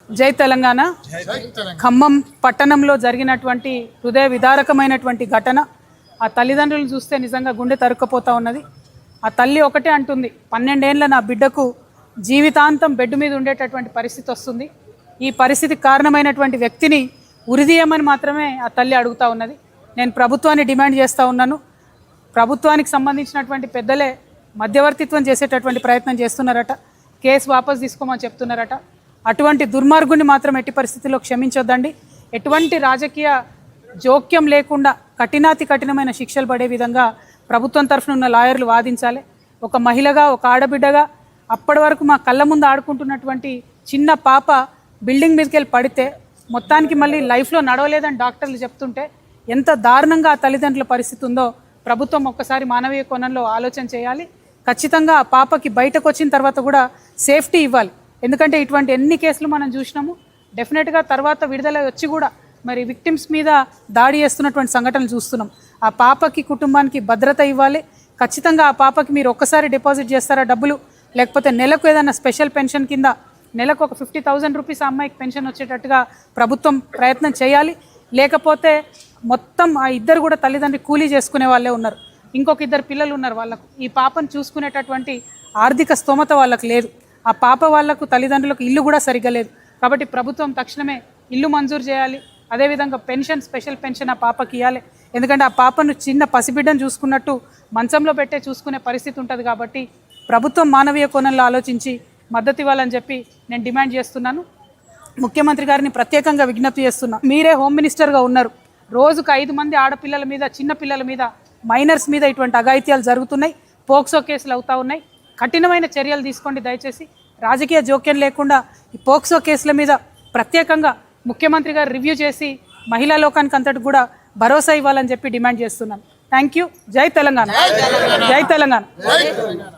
జై తెలంగాణ. ఖమ్మం పట్టణంలో జరిగినటువంటి హృదయ విదారకమైనటువంటి ఘటన ఆ తల్లిదండ్రులను చూస్తే నిజంగా గుండె తరుక్కుపోతా ఉన్నది. ఆ తల్లి ఒకటే అంటుంది, 12 ఏళ్ల నా బిడ్డకు జీవితాంతం బెడ్ మీద ఉండేటటువంటి పరిస్థితి వస్తుంది. ఈ పరిస్థితికి కారణమైనటువంటి వ్యక్తిని ఉరిదీయమని మాత్రమే ఆ తల్లి అడుగుతూ ఉన్నది. నేను ప్రభుత్వాన్ని డిమాండ్ చేస్తూ ఉన్నాను. ప్రభుత్వానికి సంబంధించినటువంటి పెద్దలే మధ్యవర్తిత్వం చేసేటటువంటి ప్రయత్నం చేస్తున్నారట. కేసు వాపసు తీసుకోమని చెప్తున్నారట. అటువంటి దుర్మార్గుని మాత్రం ఎట్టి పరిస్థితుల్లో క్షమించొద్దండి. ఎటువంటి రాజకీయ జోక్యం లేకుండా కఠినాతి కఠినమైన శిక్షలు పడే విధంగా ప్రభుత్వం తరఫున ఉన్న లాయర్లు వాదించాలి. ఒక మహిళగా, ఒక ఆడబిడ్డగా అప్పటి వరకు మా కళ్ళ ముందు ఆడుకుంటున్నటువంటి చిన్న పాప బిల్డింగ్ మీదకి వెళ్ళి పడితే మొత్తానికి మళ్ళీ లైఫ్లో నడవలేదని డాక్టర్లు చెప్తుంటే ఎంత దారుణంగా ఆ తల్లిదండ్రుల పరిస్థితి ఉందో ప్రభుత్వం ఒక్కసారి మానవీయ కోణంలో ఆలోచన చేయాలి. ఖచ్చితంగా ఆ పాపకి బయటకు వచ్చిన తర్వాత కూడా సేఫ్టీ ఇవ్వాలి. ఎందుకంటే ఇటువంటి ఎన్ని కేసులు మనం చూసినాము. డెఫినెట్గా తర్వాత విడుదల వచ్చి కూడా మరి విక్టిమ్స్ మీద దాడి చేస్తున్నటువంటి సంఘటనలు చూస్తున్నాం. ఆ పాపకి, కుటుంబానికి భద్రత ఇవ్వాలి. ఖచ్చితంగా ఆ పాపకి మీరు ఒక్కసారి డిపాజిట్ చేస్తారా డబ్బులు, లేకపోతే నెలకు ఏదైనా స్పెషల్ పెన్షన్ కింద నెలకు ఒక 50,000 రూపీస్ ఆ అమ్మాయికి పెన్షన్ వచ్చేటట్టుగా ప్రభుత్వం ప్రయత్నం చేయాలి. లేకపోతే మొత్తం ఆ ఇద్దరు కూడా తల్లిదండ్రి కూలీ చేసుకునే వాళ్ళే ఉన్నారు. ఇంకొక 2 పిల్లలు ఉన్నారు. వాళ్ళకు ఈ పాపను చూసుకునేటటువంటి ఆర్థిక స్తోమత వాళ్ళకు లేదు. ఆ పాప వాళ్లకు తల్లిదండ్రులకు ఇల్లు కూడా సరిగ్గా లేదు. కాబట్టి ప్రభుత్వం తక్షణమే ఇల్లు మంజూరు చేయాలి. అదేవిధంగా పెన్షన్, స్పెషల్ పెన్షన్ ఆ పాపకి ఇవ్వాలి. ఎందుకంటే ఆ పాపను చిన్న పసిబిడ్డను చూసుకున్నట్టు మంచంలో పెట్టే చూసుకునే పరిస్థితి ఉంటుంది. కాబట్టి ప్రభుత్వం మానవీయ కోణంలో ఆలోచించి మద్దతు ఇవ్వాలని చెప్పి నేను డిమాండ్ చేస్తున్నాను. ముఖ్యమంత్రి గారిని ప్రత్యేకంగా విజ్ఞప్తి చేస్తున్నా. మీరే హోమ్ మినిస్టర్గా ఉన్నారు. రోజుకు 5 మంది ఆడపిల్లల మీద, చిన్న పిల్లల మీద, మైనర్స్ మీద ఇటువంటి అఘాయిత్యాలు జరుగుతున్నాయి. పోక్సో కేసులు అవుతూ ఉన్నాయి. కఠినమైన చర్యలు తీసుకోండి దయచేసి. రాజకీయ జోక్యం లేకుండా ఈ పోక్సో కేసుల మీద ప్రత్యేకంగా ముఖ్యమంత్రి గారు రివ్యూ చేసి మహిళా లోకానికి అంతటి కూడా భరోసా ఇవ్వాలని చెప్పి డిమాండ్ చేస్తున్నాను. Thank you. జై తెలంగాణ. జై తెలంగాణ.